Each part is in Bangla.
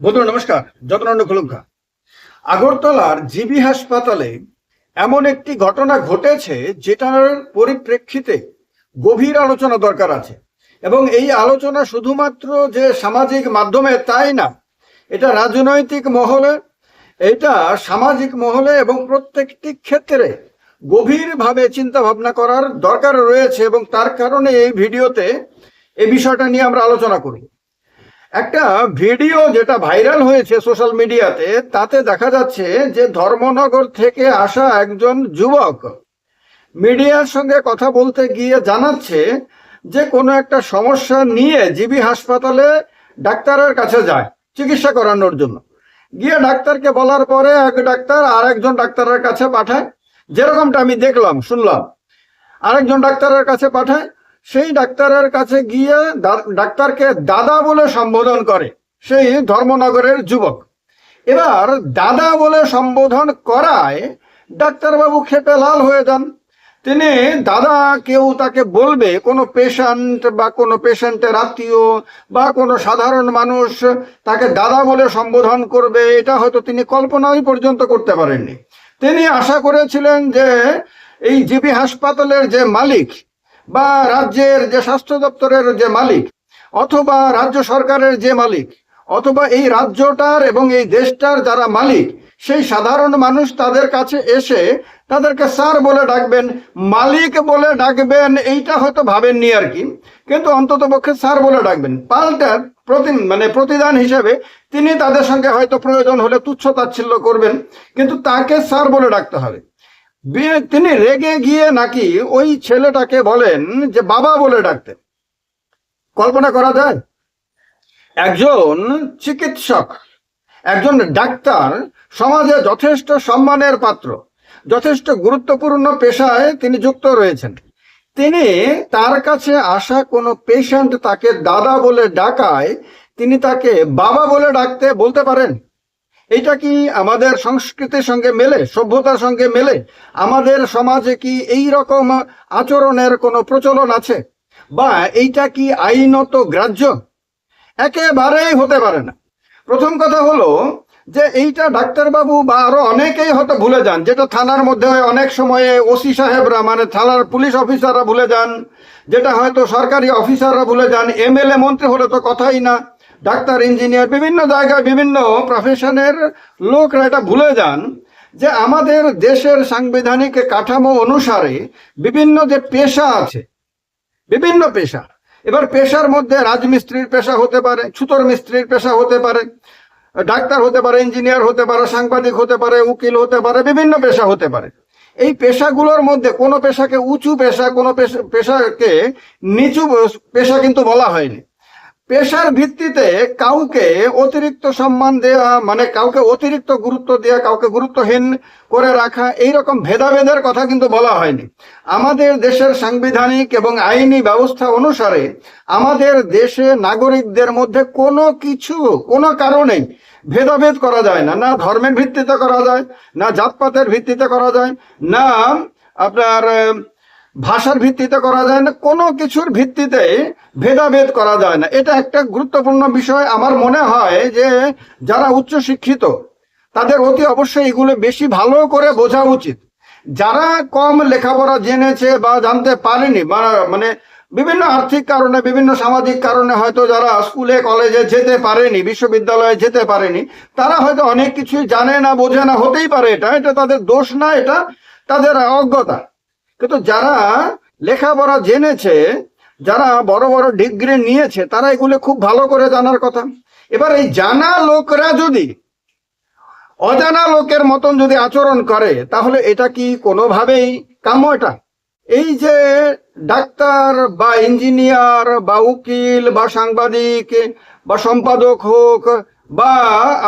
বন্ধুরা নমস্কার, যতনন্দ খুলুঙ্খা। আগরতলার জিবি হাসপাতালে এমন একটি ঘটনা ঘটেছে যেটার পরিপ্রেক্ষিতে গভীর আলোচনা দরকার আছে। এবং এই আলোচনা শুধুমাত্র যে সামাজিক মাধ্যমে তাই না, এটা রাজনৈতিক মহলে, এটা সামাজিক মহলে এবং প্রত্যেকটি ক্ষেত্রে গভীরভাবে চিন্তা ভাবনা করার দরকার রয়েছে। এবং তার কারণে এই ভিডিওতে এই বিষয়টা নিয়ে আমরা আলোচনা করব। একটা ভিডিও যেটা ভাইরাল হয়েছে সোশ্যাল মিডিয়াতে, তাতে দেখা যাচ্ছে যে ধর্মনগর থেকে আসা একজন যুবক মিডিয়ার সঙ্গে কথা বলতে গিয়ে জানাচ্ছে যে কোনো একটা সমস্যা নিয়ে জিবি হাসপাতালে ডাক্তারের কাছে যায় চিকিৎসা করানোর জন্য। গিয়ে ডাক্তারকে বলার পরে এক ডাক্তার আরেকজন ডাক্তারের কাছে পাঠায়, যেরকমটা আমি দেখলাম শুনলাম, আরেকজন ডাক্তারের কাছে পাঠায়। সেই ডাক্তারের কাছে গিয়ে ডাক্তারকে দাদা বলে সম্বোধন করে সেই ধর্মনগরের যুবক। এবার দাদা বলে সম্বোধন করায় ডাক্তারবাবু ক্ষেপে লাল হয়ে যান। তিনি দাদা, কেউ তাকে বলবে, কোনো পেশেন্ট বা কোনো পেশেন্টের আত্মীয় বা কোনো সাধারণ মানুষ তাকে দাদা বলে সম্বোধন করবে, এটা হয়তো তিনি কল্পনাই পর্যন্ত করতে পারেননি। তিনি আশা করেছিলেন যে এই জিবি হাসপাতালের যে মালিক বা রাজ্যের যে স্বাস্থ্য দপ্তরের যে মালিক, অথবা রাজ্য সরকারের যে মালিক, অথবা এই রাজ্যটার এবং এই দেশটার যারা মালিক, সেই সাধারণ মানুষ তাদের কাছে এসে তাদেরকে স্যার বলে ডাকবেন, মালিক বলে ডাকবেন, এইটা হয়তো ভাবেননি আর কি। কিন্তু অন্তত পক্ষে স্যার বলে ডাকবেন। পাল্টা প্রতিদান হিসেবে তিনি তাদের সঙ্গে হয়তো প্রয়োজন হলে তুচ্ছ তাচ্ছিল্য করবেন, কিন্তু তাকে স্যার বলে ডাকতে হবে। তিনি রেগে গিয়ে নাকি ওই ছেলেটাকে বলেন যে বাবা বলে ডাকতে। কল্পনা করা যায়, একজন চিকিৎসক, একজন ডাক্তার সমাজে যথেষ্ট সম্মানের পাত্র, যথেষ্ট গুরুত্বপূর্ণ পেশায় তিনি যুক্ত রয়েছেন। তিনি তার কাছে আসা কোনো পেশেন্ট তাকে দাদা বলে ডাকায় তিনি তাকে বাবা বলে ডাকতে বলতে পারেন? এটা কি আমাদের সংস্কৃতির সঙ্গে মেলে, সভ্যতার সঙ্গে মেলে? আমাদের সমাজে কি এই রকম আচরণের কোনো প্রচলন আছে? বা এইটা কি আইনত গ্রাহ্য? একেবারেই হতে পারে না। প্রথম কথা হলো যে এইটা ডাক্তারবাবু বা আরো অনেকেই হয়তো ভুলে যান, যেটা থানার মধ্যে অনেক সময়ে ওসি সাহেবরা থানার পুলিশ অফিসাররা ভুলে যান, যেটা হয়তো সরকারি অফিসাররা ভুলে যান, এমএলএ মন্ত্রী হলে তো কথাই না, ডাক্তার, ইঞ্জিনিয়ার, বিভিন্ন জায়গায় বিভিন্ন প্রফেশনের লোকরা এটা ভুলে যান যে আমাদের দেশের সাংবিধানিক কাঠামো অনুসারে বিভিন্ন যে পেশা আছে, বিভিন্ন পেশা, এবার পেশার মধ্যে রাজমিস্ত্রির পেশা হতে পারে, ছুতোর মিস্ত্রির পেশা হতে পারে, ডাক্তার হতে পারে, ইঞ্জিনিয়ার হতে পারে, সাংবাদিক হতে পারে, উকিল হতে পারে, বিভিন্ন পেশা হতে পারে। এই পেশাগুলোর মধ্যে কোনো পেশাকে উঁচু পেশা, কোনো পেশাকে নিচু পেশা কিন্তু বলা হয়নি। পেশার ভিত্তিতে কাউকে অতিরিক্ত সম্মান দেওয়া, কাউকে অতিরিক্ত গুরুত্ব দেওয়া, কাউকে গুরুত্বহীন করে রাখা, এইরকম ভেদাভেদের কথা কিন্তু বলা হয়নি। আমাদের দেশের সাংবিধানিক এবং আইনি ব্যবস্থা অনুসারে আমাদের দেশে নাগরিকদের মধ্যে কোনো কারণেই ভেদাভেদ করা যায় না। না ধর্মের ভিত্তিতে করা যায়, না জাতপাতের ভিত্তিতে করা যায়, না আপনার ভাষার ভিত্তিতে করা যায় না, কোনো কিছুর ভিত্তিতে ভেদাভেদ করা যায় না। এটা একটা গুরুত্বপূর্ণ বিষয়। আমার মনে হয় যে যারা উচ্চ শিক্ষিত তাদের অতি অবশ্যই এগুলো বেশি ভালো করে বোঝা উচিত। যারা কম লেখাপড়া জেনেছে বা জানতে পারেনি, বিভিন্ন আর্থিক কারণে, বিভিন্ন সামাজিক কারণে হয়তো যারা স্কুলে কলেজে যেতে পারেনি, বিশ্ববিদ্যালয়ে যেতে পারেনি, তারা হয়তো অনেক কিছুই জানে না, বোঝে না, হতেই পারে। এটা তাদের দোষ না, এটা তাদের অজ্ঞতা। কিন্তু যারা লেখাপড়া জেনেছে, যারা বড় বড় ডিগ্রি নিয়েছে, তারা এগুলো খুব ভালো করে জানার কথা। এবার এই জানা লোকরা যদি অজানা লোকের মতন যদি আচরণ করে, তাহলে এটা কি কোনোভাবেই কাম্য? এটা এই যে ডাক্তার বা ইঞ্জিনিয়ার বা উকিল বা সাংবাদিক বা সম্পাদক হোক বা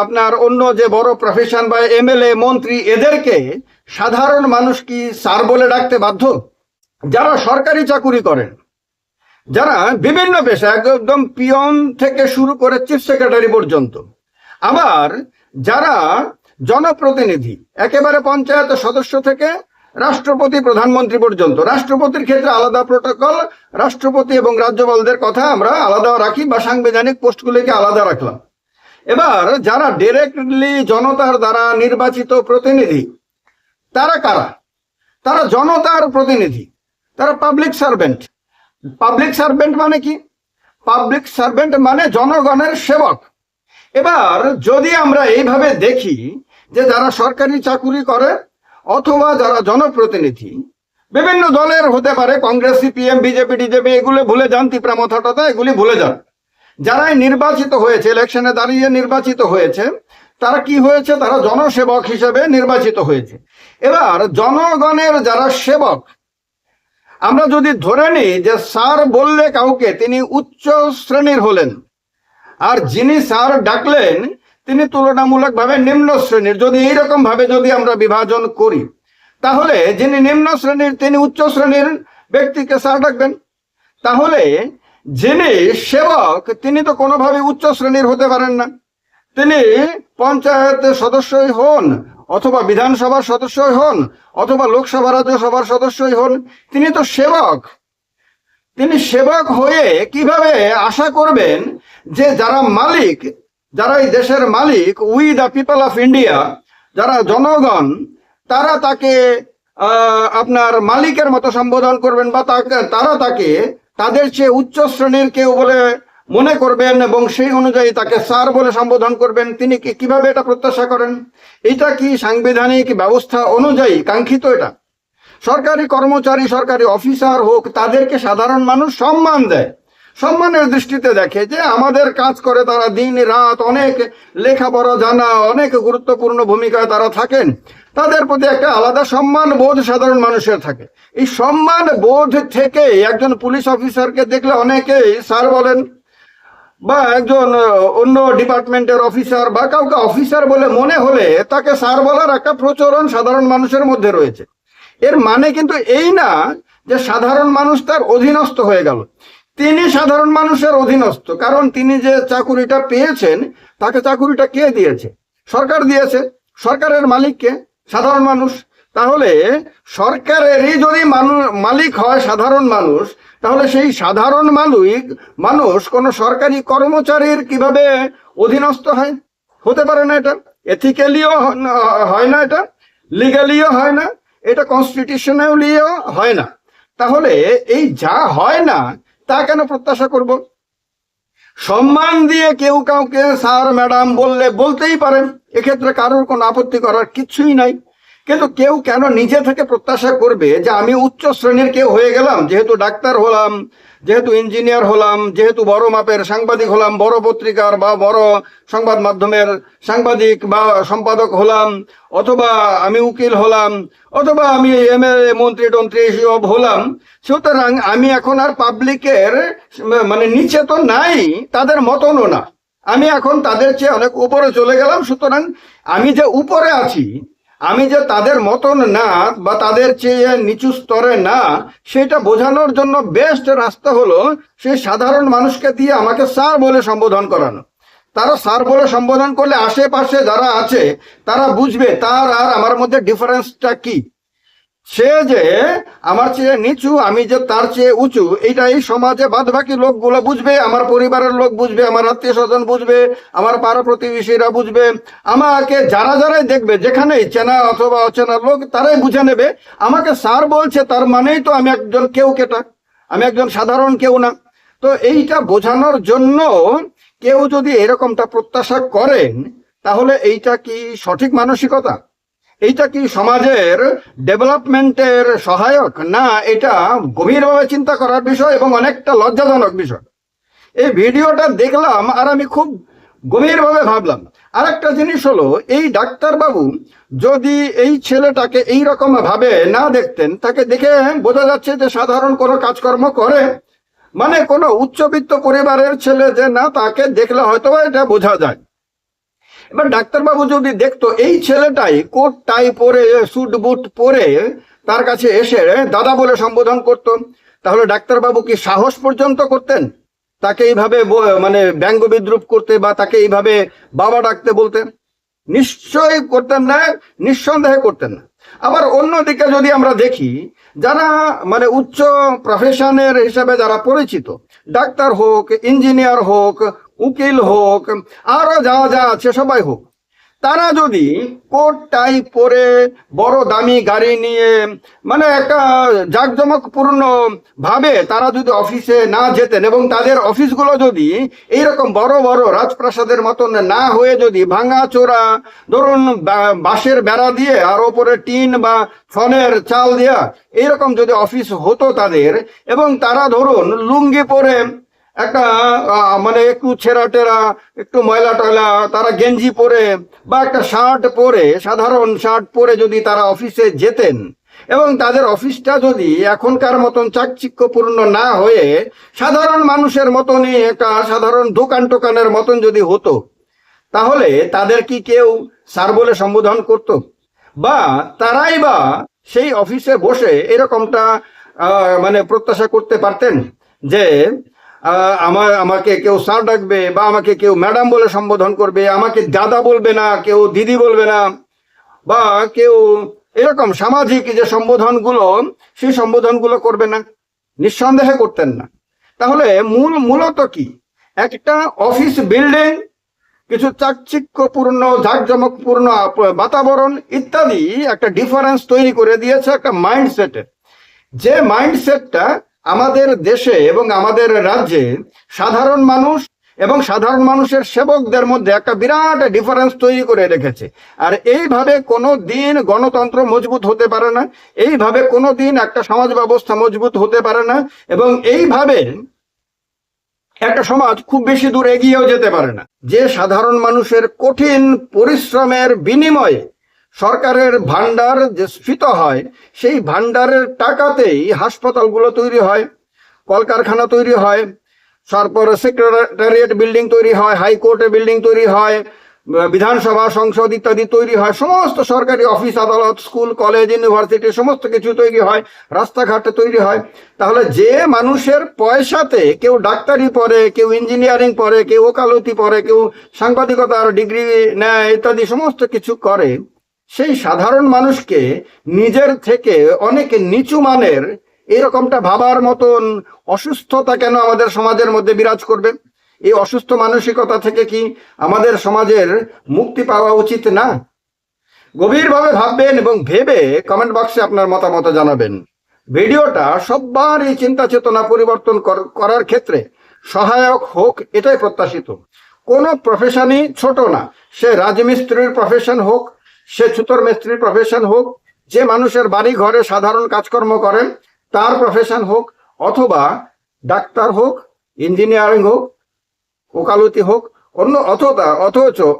আপনার অন্য যে বড় প্রফেশন বা এমএলএ মন্ত্রী, এদেরকে সাধারণ মানুষ কি স্যার বলে ডাকতে বাধ্য? যারা সরকারি চাকুরি করেন, যারা বিভিন্ন পেশা, একদম পিয়ন থেকে শুরু করে চিফ সেক্রেটারি পর্যন্ত, আবার যারা জনপ্রতিনিধি, একেবারে পঞ্চায়েত সদস্য থেকে রাষ্ট্রপতি, প্রধানমন্ত্রী পর্যন্ত। রাষ্ট্রপতির ক্ষেত্রে আলাদা প্রোটোকল, রাষ্ট্রপতি এবং রাজ্যপালদের কথা আমরা আলাদা রাখি বা সাংবিধানিক পোস্টগুলিকে আলাদা রাখলাম। এবার যারা ডিরেক্টলি জনতার দ্বারা নির্বাচিত প্রতিনিধি, তারা কারা? তারা জনতার প্রতিনিধি, তারা পাবলিক সার্ভেন্ট। পাবলিক সার্ভেন্ট মানে কি? পাবলিক সার্ভেন্ট মানে জনগণের সেবক। এবার যদি আমরা এইভাবে দেখি যে যারা সরকারি চাকুরি করে অথবা যারা জনপ্রতিনিধি, বিভিন্ন দলের হতে পারে, কংগ্রেস, সিপিএম, বিজেপি, টিজেপি, এগুলো ভুলে যান, তিপ্রামথাটা এগুলি ভুলে যান। যারাই নির্বাচিত হয়েছে, ইলেকশনে দাঁড়িয়ে নির্বাচিত হয়েছে, তারা কি হয়েছে? তারা জনসেবক হিসেবে নির্বাচিত হয়েছে। এবার জনগণের যারা সেবক, আমরা যদি ধরে নিই যে স্যার বললে কাউকে তিনি উচ্চ শ্রেণীর হলেন, আর যিনি স্যার ডাকলেন তিনি তুলনামূলকভাবে নিম্ন শ্রেণীর, যদি এইরকম ভাবে যদি আমরা বিভাজন করি, তাহলে যিনি নিম্ন শ্রেণীর তিনি উচ্চ শ্রেণীর ব্যক্তিকে স্যার ডাকবেন। তাহলে যিনি সেবক তিনি তো কোনোভাবে উচ্চ শ্রেণীর হতে পারেন না। তিনি পঞ্চায়েতের সদস্যই হন, অথবা বিধানসভার সদস্যই হন, অথবা লোকসভা রাজ্যসভার সদস্যই হন, তিনি তো সেবক। তিনি সেবক হয়ে কিভাবে আশা করবেন যে যারা মালিক, যারা এই দেশের মালিক, we the people of India, যারা জনগণ, তারা তাকে আপনার মালিকের মতো সম্বোধন করবেন, বা তারা তাকে তাদের চেয়ে উচ্চ শ্রেণীর কেউ বলে মনে করবেন এবং সেই অনুযায়ী তাকে স্যার বলে সম্বোধন করবেন? তিনি কিভাবে এটা প্রত্যাশা করেন? এটা কি সাংবিধানিক ব্যবস্থা অনুযায়ী কাঙ্ক্ষিত? এটা সরকারি কর্মচারী, সরকারি অফিসার হোক, তাদেরকে সাধারণ মানুষ সম্মান দেয়, সম্মানের দৃষ্টিতে দেখে যে আমাদের কাজ করে তারা দিন রাত, অনেক লেখাপড়া জানা, অনেক গুরুত্বপূর্ণ ভূমিকায় তারা থাকেন, তাদের প্রতি একটা আলাদা সম্মান বোধ সাধারণ মানুষের থাকে। এই সম্মান বোধ থেকে একজন পুলিশ অফিসারকে দেখলে অনেকেই স্যার বলেন, বা একজন অন্য ডিপার্টমেন্টের অফিসার বা কাউকে অফিসার বলে মনে হলে তাকে স্যার বলার একটা প্রচলন সাধারণ মানুষের মধ্যে রয়েছে। এর মানে কিন্তু এই না যে সাধারণ মানুষ তার অধীনস্থ হয়ে গেল। তিনি সাধারণ মানুষের অধীনস্থ, কারণ তিনি যে চাকুরিটা পেয়েছেন, তাকে চাকুরিটা কে দিয়েছে? সরকার দিয়েছে। সরকারের মালিককে সাধারণ মানুষ। তাহলে সরকারেরই যদি মালিক হয় সাধারণ মানুষ, তাহলে সেই সাধারণ মানুষ কোনো সরকারি কর্মচারীর কিভাবে অধীনস্থ হয়? হতে পারে না। এটা এথিক্যালিও হয় না, এটা লিগালিও হয় না, এটা কনস্টিটিউশনালিও হয় না। তাহলে এই যা হয় না তা কেন প্রত্যাশা করব? সম্মান দিয়ে কেউ কাউকে স্যার ম্যাডাম বলতেই পারেন, এক্ষেত্রে কারোর কোনো আপত্তি করার কিছুই নাই। কিন্তু কেউ কেন নিজে থেকে প্রত্যাশা করবে যে আমি উচ্চ শ্রেণীর কেউ হয়ে গেলাম, যেহেতু ডাক্তার হলাম, যেহেতু ইঞ্জিনিয়ার হলাম, যেহেতু বড় মাপের সাংবাদিক হলাম, বড় পত্রিকার বা বড় সংবাদ মাধ্যমের সাংবাদিক বা সম্পাদক হলাম, অথবা আমি উকিল হলাম, অথবা আমি এমএলএ মন্ত্রী টন্ত্রী সব হলাম, সুতরাং আমি এখন আর পাবলিকের মানে নিচে তো নাই, তাদের মতনও না, আমি এখন তাদের চেয়ে অনেক উপরে চলে গেলাম। সুতরাং আমি যে উপরে আছি, আমি যে তাদের মতন না বা তাদের চেয়ে নিচু স্তরে না, সেটা বোঝানোর জন্য বেস্ট রাস্তা হলো সেই সাধারণ মানুষকে দিয়ে আমাকে স্যার বলে সম্বোধন করানো। তারা স্যার বলে সম্বোধন করলে আশেপাশে যারা আছে তারা বুঝবে তার আর আমার মধ্যে ডিফারেন্সটা কি। সে যে আমার চেয়ে নিচু, আমি যে তার চেয়ে উঁচু, এইটা এই সমাজে বাদবাকি লোকগুলো বুঝবে, আমার পরিবারের লোক বুঝবে, আমার আত্মীয় স্বজন বুঝবে, আমার পাড়া প্রতিবেশীরা বুঝবে, আমাকে যারাই দেখবে, যেখানেই চেনা অথবা অচেনা লোক, তারাই বুঝে নেবে আমাকে স্যার বলছে, তার মানেই তো আমি একজন কেটা, আমি একজন সাধারণ কেউ না। তো এইটা বোঝানোর জন্য কেউ যদি এরকমটা প্রত্যাশা করেন, তাহলে এইটা কি সঠিক মানসিকতা? এইটা কি সমাজের ডেভেলপমেন্টের সহায়ক? না, এটা গভীরভাবে চিন্তা করার বিষয় এবং অনেকটা লজ্জাজনক বিষয়। এই ভিডিওটা দেখলাম আর আমি খুব গভীরভাবে ভাবলাম। আরেকটা জিনিস হলো, এই ডাক্তারবাবু যদি এই ছেলেটাকে এইরকম ভাবে না দেখতেন, তাকে দেখে বোঝা যাচ্ছে যে সাধারণ কোনো কাজকর্ম করে, মানে কোনো উচ্চবিত্ত পরিবারের ছেলে যে না, তাকে দেখলে হয়তো এটা বোঝা যায়। এবার ডাক্তারবাবু যদি দেখতো এই ছেলেটাই কোট টাই পরে, স্যুট বুট পরে তার কাছে এসে দাদা বলে সম্বোধন করতো, তাহলে ডাক্তারবাবু কি সাহস পর্যন্ত করতেন তাকে এইভাবে মানে ব্যঙ্গ বিদ্রুপ করতে, বা তাকে এইভাবে বাবা ডাকতে বলতেন? নিশ্চয়ই করতেন না, নিঃসন্দেহে করতেন না। আবার অন্যদিকে যদি আমরা দেখি, যারা মানে উচ্চ প্রফেশনের হিসাবে যারা পরিচিত, ডাক্তার হোক, ইঞ্জিনিয়ার হোক, উকিল হোক, আরো যা যা আছে সবাই হোক, তারা যদি কোট টাই পরে বড় দামি গাড়ি নিয়ে মানে একটা জাঁকজমকপূর্ণ ভাবে তারা যদি অফিসে না যেতেন এবং তাদের অফিসগুলো যদি এইরকম বড় বড় রাজপ্রাসাদের মতন না হয়ে যদি ভাঙা চোরা, ধরুন বাঁশের বেড়া দিয়ে আর ওপরে টিন বা ফনের চাল দেয়া এইরকম যদি অফিস হতো তাদের, এবং তারা ধরুন লুঙ্গি পরে একটা মানে একটু ছেঁড়া টেরা, একটু ময়লা টয়লা, তারা গেঞ্জি পরে বা একটা শার্ট পরে, সাধারণ শার্ট পরে যদি তারা অফিসে যেতেন এবং তাদের অফিসটা যদি এখনকার মতন চাকচিক্যপূর্ণ না হয়ে সাধারণ মানুষের মতনই একটা সাধারণ দোকান টোকানের মতন যদি হতো, তাহলে তাদের কি কেউ স্যার বলে সম্বোধন করত? বা তারাই বা সেই অফিসে বসে এরকমটা মানে প্রত্যাশা করতে পারতেন যে আমাকে কেউ স্যার ডাকবে বা আমাকে কেউ ম্যাডাম বলে সম্বোধন করবে, আমাকে দাদা বলবে না, কেউ দিদি বলবে না, বা কেউ এরকম সামাজিক যে সম্বোধনগুলো সেই সম্বোধনগুলো করবে না? নিঃসন্দেহে করতেন না। তাহলে মূলত কি একটা অফিস বিল্ডিং, কিছু চাকচিক্যপূর্ণ জাঁকজমকপূর্ণ বাতাবরণ ইত্যাদি একটা ডিফারেন্স তৈরি করে দিয়েছে একটা মাইন্ডসেটে, যে মাইন্ডসেটটা আমাদের দেশে এবং আমাদের রাজ্যে সাধারণ মানুষ এবং সাধারণ মানুষের সেবকদের মধ্যে একটা বিরাট ডিফারেন্স তৈরি করে রেখেছে। আর এইভাবে কোনো দিন গণতন্ত্র মজবুত হতে পারে না, এইভাবে কোনো দিন একটা সমাজ ব্যবস্থা মজবুত হতে পারে না, এবং এইভাবে একটা সমাজ খুব বেশি দূর এগিয়েও যেতে পারে না। যে সাধারণ মানুষের কঠিন পরিশ্রমের বিনিময়ে সরকারের ভান্ডার যে স্ফীত হয়, সেই ভান্ডারের টাকাতেই হাসপাতালগুলো তৈরি হয়, কলকারখানা তৈরি হয়, তারপর সেক্রেটারিয়েট বিল্ডিং তৈরি হয়, হাইকোর্টের বিল্ডিং তৈরি হয়, বিধানসভা, সংসদ ইত্যাদি তৈরি হয়, সমস্ত সরকারি অফিস আদালত, স্কুল কলেজ ইউনিভার্সিটি সমস্ত কিছু তৈরি হয়, রাস্তাঘাট তৈরি হয়। তাহলে যে মানুষের পয়সাতে কেউ ডাক্তারি পড়ে, কেউ ইঞ্জিনিয়ারিং পড়ে, কেউ ওকালতি পড়ে, কেউ সাংবাদিকতার ডিগ্রি নেয় ইত্যাদি সমস্ত কিছু করে, সেই সাধারণ মানুষকে নিজের থেকে অনেক নিচু মানের এরকমটা ভাবার মতন অসুস্থতা কেন আমাদের সমাজের মধ্যে বিরাজ করবে? এই অসুস্থ মানসিকতা থেকে কি আমাদের সমাজের মুক্তি পাওয়া উচিত না? গভীরভাবে ভাববেন এবং ভেবে কমেন্ট বক্সে আপনার মতামত জানাবেন। ভিডিওটা সবার এই চিন্তা চেতনা পরিবর্তন করার ক্ষেত্রে সহায়ক হোক, এটাই প্রত্যাশিত। কোনো প্রফেশনই ছোট না, সে রাজমিস্ত্রির প্রফেশন হোক, সে ছুতোর মিস্ত্রির প্রফেশন হোক, যে মানুষের বাড়ি ঘরে সাধারণ কাজকর্ম করেন তার প্রফেশন হোক, অথবা ডাক্তার হোক, ইঞ্জিনিয়ারিং হোক, ওকালতি হোক,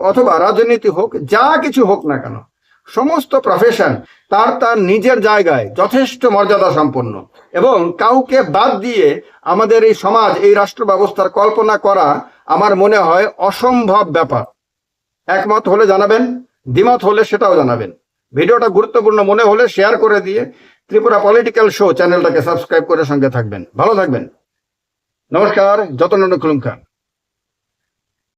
অথবা রাজনীতি হোক, যা কিছু হোক না কেন, সমস্ত প্রফেশন তার তার নিজের জায়গায় যথেষ্ট মর্যাদা সম্পন্ন, এবং কাউকে বাদ দিয়ে আমাদের এই সমাজ, এই রাষ্ট্র ব্যবস্থার কল্পনা করা আমার মনে হয় অসম্ভব ব্যাপার। একমত হলে জানাবেন, দ্বিমত হলে সেটাও জানাবেন। ভিডিওটা গুরুত্বপূর্ণ মনে হলে শেয়ার করে দিয়ে ত্রিপুরা পলিটিক্যাল শো চ্যানেলটাকে সাবস্ক্রাইব করে সঙ্গে থাকবেন। ভালো থাকবেন। নমস্কার, যতন অনুকুলুঙ্কা।